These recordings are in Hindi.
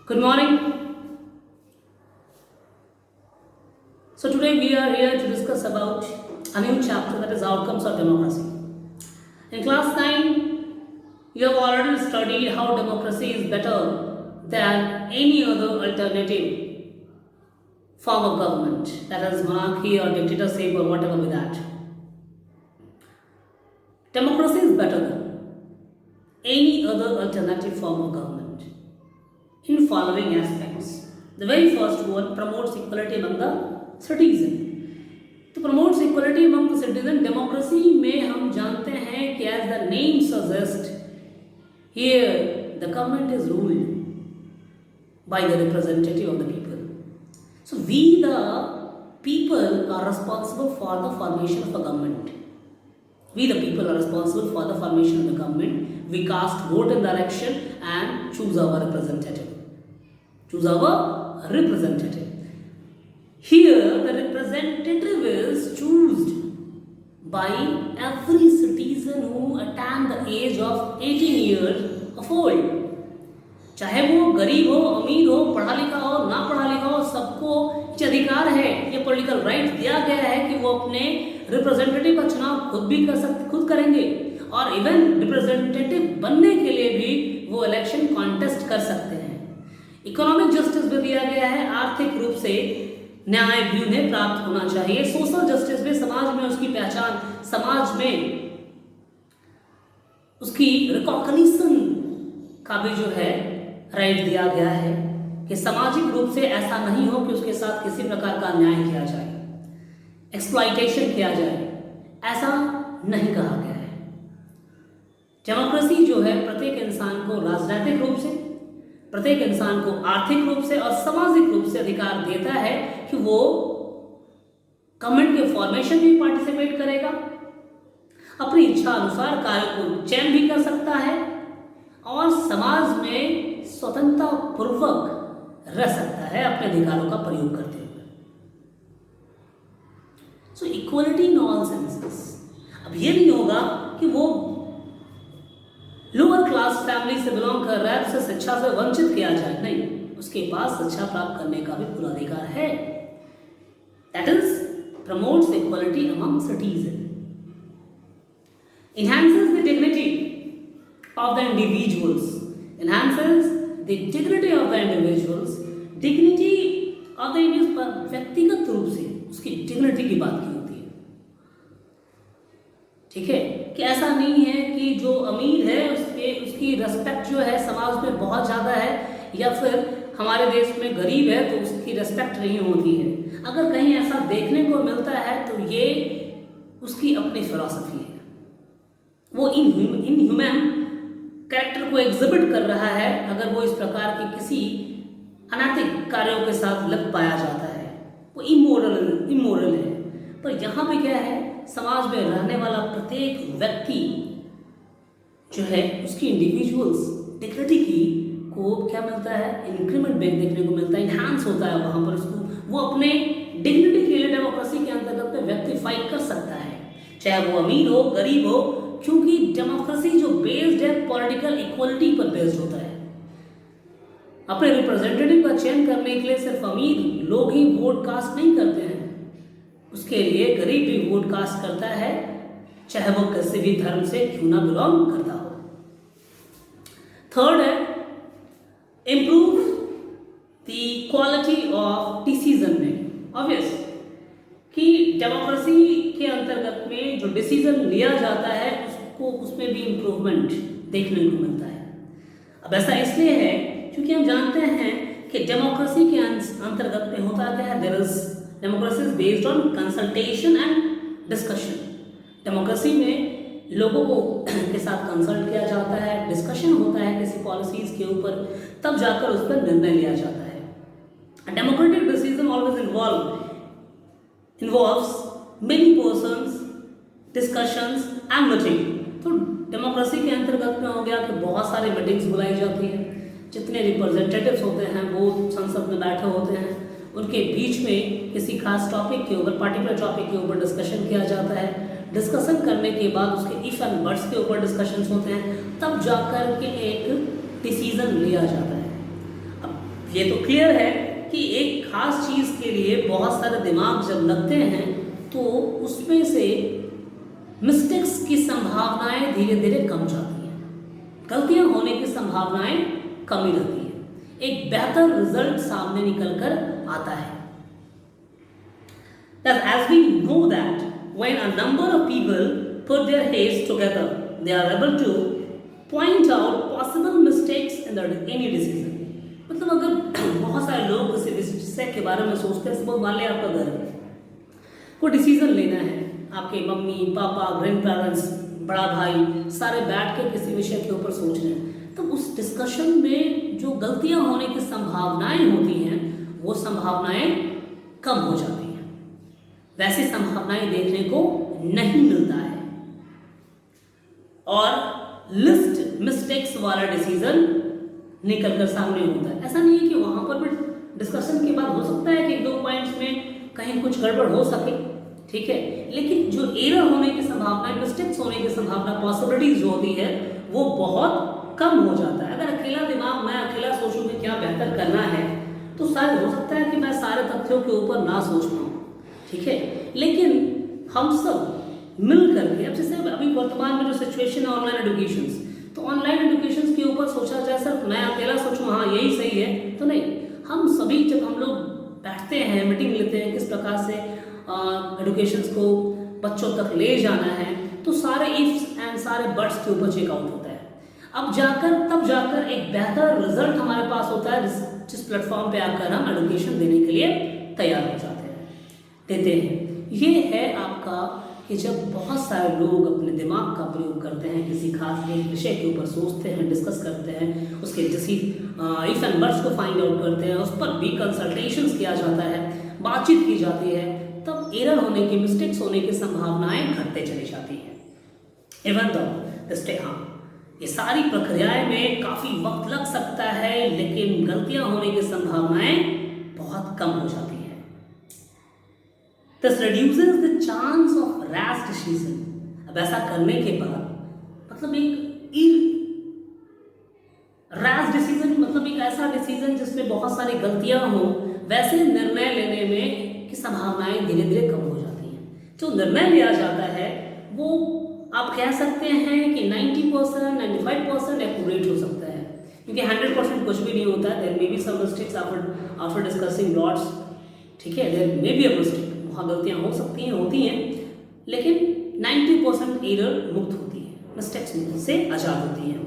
Good morning. So today we are here to discuss about a new chapter, that is outcomes of democracy. In class 9, you have already studied how democracy is better than any other alternative form of government, that is monarchy or dictatorship or whatever be that. Democracy is better than any other alternative form of government in following aspects. The very first one promotes equality among the citizen. To promote equality among the citizen, democracy में हम जानते हैं कि as the name suggests, here the government is ruled by the representative of the people. So we the people are responsible for the formation of a government. We the people are responsible for the formation of the government. We cast vote in the election and choose our representative. Here the representative is chosen by every citizen who attained the age of 18 years of old. चाहे वो गरीब हो, अमीर हो, पढ़ा लिखा हो, ना पढ़ा लिखा हो, सबको ये अधिकार है, ये पॉलिटिकल राइट दिया गया है कि वो अपने रिप्रेजेंटेटिव का चुनाव खुद करेंगे और इवन रिप्रेजेंटेटिव बनने के लिए भी वो इलेक्शन कॉन्टेस्ट कर सकते हैं। इकोनॉमिक जस्टिस भी दिया गया है, आर्थिक रूप से न्याय भी उन्हें प्राप्त होना चाहिए। सोशल जस्टिस में समाज में उसकी पहचान, समाज में उसकी रिकॉग्निशन का भी जो है राइट दिया गया है कि सामाजिक रूप से ऐसा नहीं हो कि उसके साथ किसी प्रकार का अन्याय किया जाए, एक्सप्लॉइटेशन किया जाए, ऐसा नहीं कहा गया है। डेमोक्रेसी जो है प्रत्येक इंसान को राजनीतिक रूप से, प्रत्येक इंसान को आर्थिक रूप से और सामाजिक रूप से अधिकार देता है कि वो गवर्नमेंट के फॉर्मेशन में पार्टिसिपेट करेगा, अपनी इच्छा अनुसार कार्य को चयन भी कर सकता है और समाज में स्वतंत्रता पूर्वक रह सकता है अपने अधिकारों का प्रयोग करते हुए। सो इक्वलिटी इन ऑल सेंसेस। अब ये नहीं होगा कि वो लोअर क्लास फैमिली से बिलोंग कर रहा है, उसे शिक्षा से वंचित किया जाए, नहीं, उसके पास शिक्षा प्राप्त करने का भी पूरा अधिकार है। That is promotes equality among citizen, enhances the dignity of the individuals, enhances the dignity of the individuals, dignity of the individuals, व्यक्तिगत रूप से उसकी डिग्निटी की बात की होती है, ठीक है, कि ऐसा नहीं है कि जो अमीर है उसकी रेस्पेक्ट जो है समाज में बहुत ज़्यादा है या फिर हमारे देश में गरीब है तो उसकी रेस्पेक्ट नहीं होती है। अगर कहीं ऐसा देखने को मिलता है तो ये उसकी अपनी फिलॉसफी है, वो इनह्यूमन कैरेक्टर को एग्जिबिट कर रहा है अगर वो इस प्रकार के किसी अनैतिक कार्यों के साथ लग पाया जाता है, वो इमोरल है। पर यहाँ पे क्या है, समाज में रहने वाला प्रत्येक व्यक्ति जो है उसकी इंडिविजुअल्स डिग्निटी की को क्या मिलता है, इंक्रीमेंट देखने को मिलता है, इनहांस होता है वहाँ पर उसको, वो अपने डिग्निटी के लिए डेमोक्रेसी के अंतर्गत में व्यक्ति फाइट कर सकता है, चाहे वो अमीर हो, गरीब हो, क्योंकि डेमोक्रेसी जो बेस्ड है पॉलिटिकल इक्वलिटी पर बेस्ड होता है। अपने रिप्रेजेंटेटिव का चयन करने के लिए सिर्फ अमीर लोग ही वोट कास्ट नहीं करते हैं, उसके लिए गरीब भी वोट कास्ट करता है, चाहे वो किसी भी धर्म से क्यों ना बिलोंग करता हो। थर्ड है improve the quality of decision making. Obvious कि डेमोक्रेसी के अंतर्गत में जो डिसीजन लिया जाता है उसको उसमें भी इम्प्रूवमेंट देखने को मिलता है। अब ऐसा इसलिए है क्योंकि हम जानते हैं कि डेमोक्रेसी के अंतर्गत में होता क्या है, there is democracy is based on consultation and discussion. Democracy में लोगों को के साथ कंसल्ट किया जाता है, डिस्कशन होता है किसी पॉलिसीज के ऊपर, तब जाकर उस पर निर्णय लिया जाता है। Democratic decision always involves many persons, discussions and meeting। तो डेमोक्रेसी के अंतर्गत में हो गया कि बहुत सारे मीटिंग्स बुलाई जाती है, जितने रिप्रेजेंटेटिव्स होते हैं वो संसद में बैठे होते हैं, उनके बीच में किसी खास टॉपिक के ऊपर, पर्टिकुलर टॉपिक के ऊपर डिस्कशन किया जाता है। डिस्कशन करने के बाद उसके इफ एंड बट्स के ऊपर डिस्कशंस होते हैं, तब जाकर के एक डिसीजन लिया जाता है। अब ये तो क्लियर है कि एक खास चीज़ के लिए बहुत सारे दिमाग जब लगते हैं तो उसमें से मिस्टेक्स की संभावनाएं धीरे धीरे कम जाती हैं, गलतियां होने की संभावनाएं कमी रहती है, एक बेहतर रिजल्ट सामने निकल कर आता है। Thus, as we know that when a number of people put their heads together, they are able to point out possible mistakes in any decision. मतलब अगर बहुत सारे लोग किसी विषय के बारे में सोचते हैं, सपोज मान लें आपका घर है, कोई डिसीजन लेना है, आपके मम्मी पापा ग्रैंड पेरेंट्स बड़ा भाई सारे बैठ के किसी विषय के ऊपर सोच रहे हैं, तो उस डिस्कशन में जो गलतियां होने की संभावनाएं होती हैं वो संभावनाएं कम हो जाती हैं, वैसी संभावनाएं देखने को नहीं मिलता है और लिस्ट मिस्टेक्स वाला डिसीजन निकल कर सामने होता है। ऐसा नहीं है कि वहां पर भी डिस्कशन के बाद हो सकता है कि 2 पॉइंट्स में कहीं कुछ गड़बड़ हो सके, ठीक है, लेकिन जो एरर होने की संभावना, मिस्टेक्स होने की संभावना, पॉसिबिलिटीज जो होती है वो बहुत कम हो जाता है। अगर अकेला दिमाग मैं अकेला सोचूं कि क्या बेहतर करना है तो शायद हो सकता है कि मैं सारे तथ्यों के ऊपर ना सोच पाऊँ, ठीक है, लेकिन हम सब मिल करके, अब जैसे अभी वर्तमान में जो सिचुएशन है ऑनलाइन एजुकेशन, तो ऑनलाइन एजुकेशन के ऊपर सोचा जाए सिर्फ मैं अकेला सोचूं हाँ यही सही है तो नहीं, हम सभी जब हम लोग बैठते हैं, मीटिंग लेते हैं किस प्रकार से एजुकेशन को बच्चों तक ले जाना है, तो सारे इफ्स एंड सारे बट्स के ऊपर चेकआउट होता है। तब जाकर एक बेहतर रिजल्ट हमारे पास होता है जिस प्लेटफॉर्म पे आकर हम एजुकेशन देने के लिए तैयार हो जाते हैं, देते हैं। ये है आपका कि जब बहुत सारे लोग अपने दिमाग का प्रयोग करते हैं, किसी खास एक विषय के ऊपर सोचते हैं, डिस्कस करते हैं, उसके इफ एंड बट्स को फाइंड आउट करते हैं, उस पर भी कंसल्टेशंस किया जाता है, बातचीत की जाती है, तब एरर होने की, मिस्टेक्स होने की संभावनाएं घटते चली जाती हैं। इवन दो हाँ, ये सारी प्रक्रियाएं में काफ़ी वक्त लग सकता है, लेकिन गलतियां होने की संभावनाएं बहुत कम हो जाती हैं। This reduces the chance of rash decision. अब ऐसा करने के बाद मतलब रैश डिसीजन मतलब एक ऐसा डिसीजन जिसमें बहुत सारी गलतियां हो, वैसे निर्णय लेने में की संभावनाएं धीरे धीरे कम हो जाती हैं। जो निर्णय लिया जाता है वो आप कह सकते हैं कि 90%, 95% एक्यूरेट हो सकता है, क्योंकि 100% कुछ भी नहीं होता है। There may be some mistakes after discussing lots, ठीक है, there may be a mistake, वहाँ गलतियाँ हो सकती हैं, होती हैं, लेकिन 90% एरर मुक्त होती है, मिस्टेक्स से आजाद होती हैं।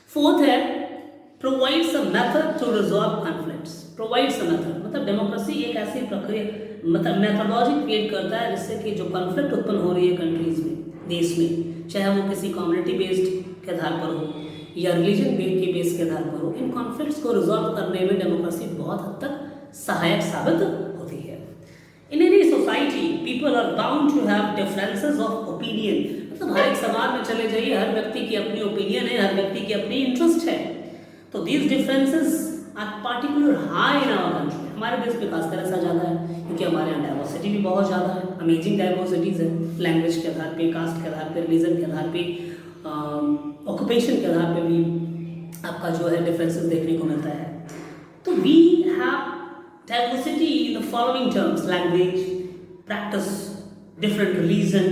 फोर्थ है provides a method to resolve conflicts. Provides a method मतलब डेमोक्रेसी एक ऐसी प्रक्रिया मतलब मेथोडोलॉजी क्रिएट करता है जिससे कि जो कॉन्फ्लिक्ट उत्पन्न हो रही है कंट्रीज में, देश में, चाहे वो किसी कम्युनिटी बेस्ड के आधार पर हो या रिलीजन के बेस के आधार पर हो, इन कॉन्फ्लिक्ट्स को रिजॉल्व करने में डेमोक्रेसी बहुत हद तक सहायक साबित होती है। In any society people are bound to have differences of opinion, मतलब हर एक समाज में चले जाइए, हर व्यक्ति की अपनी ओपिनियन है, हर व्यक्ति की अपनी इंटरेस्ट है। तो these differences are particular high in our country, हमारे देश में खासकर ऐसा ज़्यादा है क्योंकि हमारे यहाँ डाइवर्सिटी भी बहुत ज़्यादा है, अमेजिंग डाइवर्सिटीज़ है, लैंग्वेज के आधार पे, कास्ट के आधार पे, रिलीजन के आधार पे, ऑक्यूपेशन के आधार पे भी आपका जो है डिफरेंसेस देखने को मिलता है। तो we have diversity in the following terms: language, practice, different religion,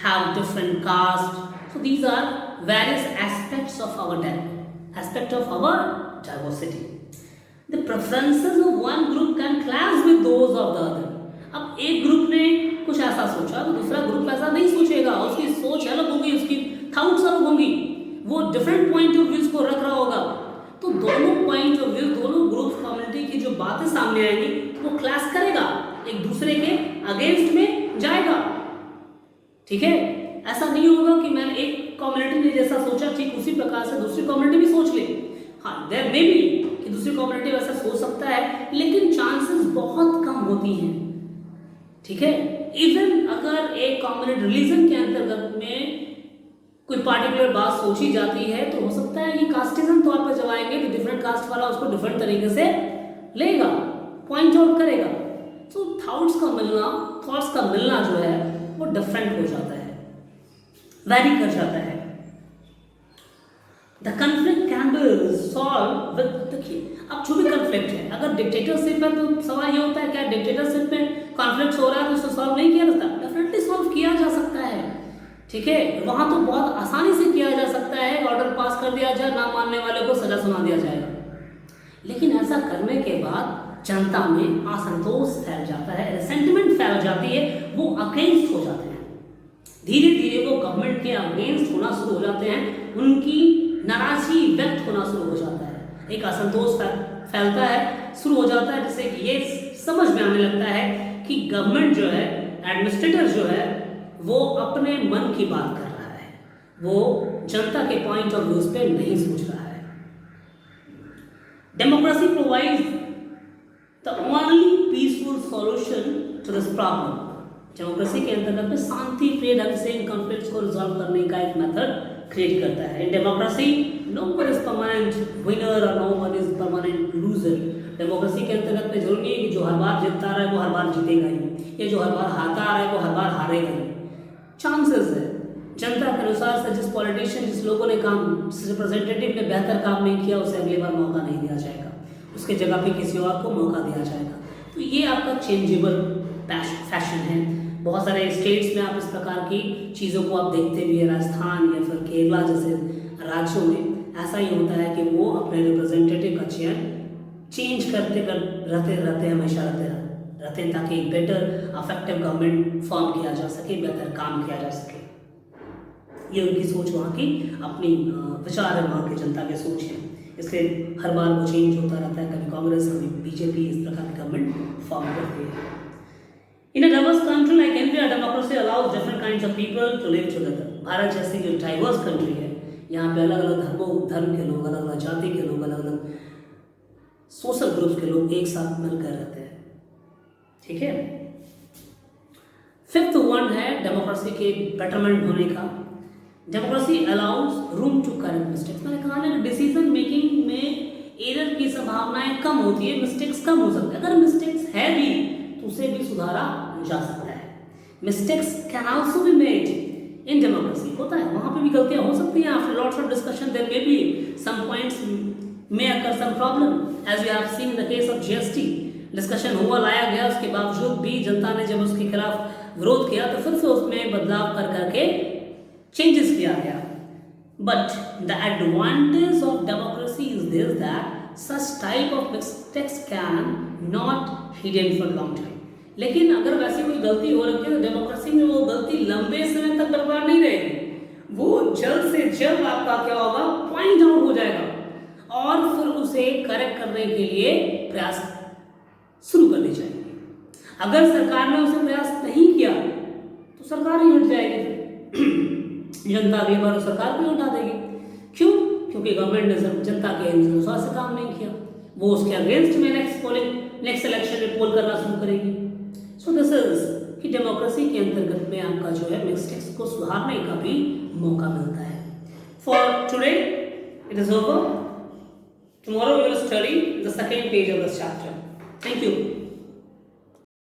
have different caste. So these are various aspects of our diversity. The preferences of one group can clash with those of the other. अब एक ग्रुप ने कुछ ऐसा सोचा तो दूसरा ग्रुप ऐसा नहीं सोचेगा, उसकी सोच अलग होगी, उसकी थॉट्स अलग होंगी, वो डिफरेंट पॉइंट ऑफ व्यूज को रख रहा होगा। तो दोनों पॉइंट ऑफ व्यू, दोनों ग्रुप कम्युनिटी की जो बातें सामने आएंगी तो वो क्लैश करेगा, एक दूसरे के अगेंस्ट में जाएगा, ठीक है। ऐसा नहीं होगा कि मैंने एक कम्युनिटी ने जैसा सोचा ठीक उसी प्रकार से दूसरी कम्युनिटी भी सोच ले। हाँ, देयर मे बी कि दूसरी कम्युनिटी वैसा सोच सकता है, लेकिन चांसेस बहुत कम होती हैं, ठीक है। इवन अगर एक कम्युनिटी रिलीजन के अंतर्गत में कोई पार्टिकुलर बात सोची जाती है तो हो सकता है ये कास्टिज्म तौर पर जब आएंगे तो डिफरेंट कास्ट वाला उसको डिफरेंट तरीके से लेगा, पॉइंट आउट करेगा। तो थॉट्स का मिलना जो है वो डिफरेंट हो जाता है, वैरी कर जाता है। The conflict can be solve with देखिए अब जो भी कॉन्फ्लिक्ट है, अगर डिक्टेटरशिप है तो सवाल ये होता है क्या डिक्टेटरशिप में कॉन्फ्लिक्ट हो रहा है तो उसको सॉल्व नहीं किया जाता? डेफिनेटली सॉल्व किया जा सकता है, ठीक है। वहां तो बहुत आसानी से किया जा सकता है, ऑर्डर पास कर दिया जाए, ना मानने वाले को सजा सुना दिया जाएगा। लेकिन ऐसा करने के बाद जनता में असंतोष फैल जाता है, रिसेंटमेंट फैल जाती है, वो अगेंस्ट हो जाते हैं, धीरे धीरे वो गवर्नमेंट के अगेंस्ट होना शुरू हो जाते हैं, उनकी नाराजगी व्यक्त होना शुरू हो जाता है, एक असंतोष फैलता है, शुरू हो जाता है, जिससे कि ये समझ में आने लगता है कि गवर्नमेंट जो है, एडमिनिस्ट्रेटर जो है, वो अपने मन की बात कर रहा है, वो जनता के पॉइंट ऑफ व्यू पे नहीं सोच रहा है। Democracy provides the only peaceful solution to this problem. Democracy के अंतर्गत में शांति प्रिय ढंग से इन कॉन्फ्लिक्ट्स को रिजॉल्व करने का एक मेथड क्रिएट करता है। इन democracy no one is permanent winner और no one is permanent loser. Democracy के अंतर्गत में जरूरी नहीं है कि जो हर बार जीतता रहा है वो हर बार जीतेगा ही, या जो हर बार हारता आ रहा है वो हर बार हारेगा ही। चांसेस है, जनता के अनुसार से जिस पॉलिटिशियन, जिस लोगों ने काम, जिस रिप्रेजेंटेटिव ने बेहतर काम नहीं किया, उसे अगली बार मौका नहीं दिया जाएगा, उसके जगह पे किसी और को मौका दिया जाएगा। तो ये आपका चेंजेबल फैशन है। बहुत सारे स्टेट्स में आप इस प्रकार की चीज़ों को आप देखते भी है, राजस्थान या फिर केरला जैसे राज्यों में ऐसा ही होता है कि वो अपने रिप्रेजेंटेटिव का चयन चेंज रहते हमेशा रहते हैं, ताकि एक बेटर अफेक्टिव गवर्नमेंट फॉर्म किया जा सके, बेहतर काम किया जा सके। ये उनकी सोच, वहाँ की अपनी विचार है, वहाँ की जनता की सोच है, इसलिए हर बार वो चेंज होता रहता है, कभी कांग्रेस कभी बीजेपी इस प्रकार की गवर्नमेंट फॉर्म करती है। In a diverse country like India, democracy allows different kinds of people to live together. Bharat जैसी जो डाइवर्स कंट्री है, यहाँ पे अलग अलग धर्म के लोग, अलग अलग जाति के लोग, अलग अलग सोशल ग्रुप्स के लोग एक साथ मिलकर रहते हैं, ठीक है। फिफ्थ वन है डेमोक्रेसी के बेटरमेंट होने का। Democracy allows room to correct mistakes. मैंने कहा ना कि डिसीजन मेकिंग में एरर की संभावनाएं कम होती है, मिस्टेक्स कम हो सकते हैं। अगर मिस्टेक्स है भी तो उसे भी सुधारा जा सकता है। Mistakes can also be made in democracy, होता है, वहां पे भी गलतियां हो सकती हैं। After lots of discussion there may be some points may occur some problem, as we have seen in the case of GST. Discussion हुआ, लाया गया, उसके बावजूद भी जनता ने जब उसके खिलाफ विरोध किया तो फिर से उसमें बदलाव कर करके चेंजेस किया गया। But the advantage of democracy is this that such type of mistakes can not hidden for long time। लेकिन अगर वैसी कोई गलती हो रखी है तो डेमोक्रेसी में वो गलती लंबे समय तक बर्बाद नहीं रहेगी, वो जल्द से जल्द आपका क्या होगा, पॉइंट आउट हो जाएगा और फिर उसे करेक्ट करने के लिए प्रयास शुरू कर दी जाएगी। अगर सरकार ने उसे प्रयास नहीं किया तो सरकार ही हट जाएगी, जनता अगली बार सरकार भी हटा देगी। क्यों? क्योंकि गवर्नमेंट ने जनता के अनुसार से काम नहीं किया, वो उसके अगेंस्ट में नेक्स्ट इलेक्शन में पोल करना शुरू करेगी। सो दिस इज कि डेमोक्रेसी के अंतर्गत में आपका जो है मिस्टेक्स को सुधारने का भी मौका मिलता है। For today it is over, tomorrow we will study the second page of this chapter. Thank you.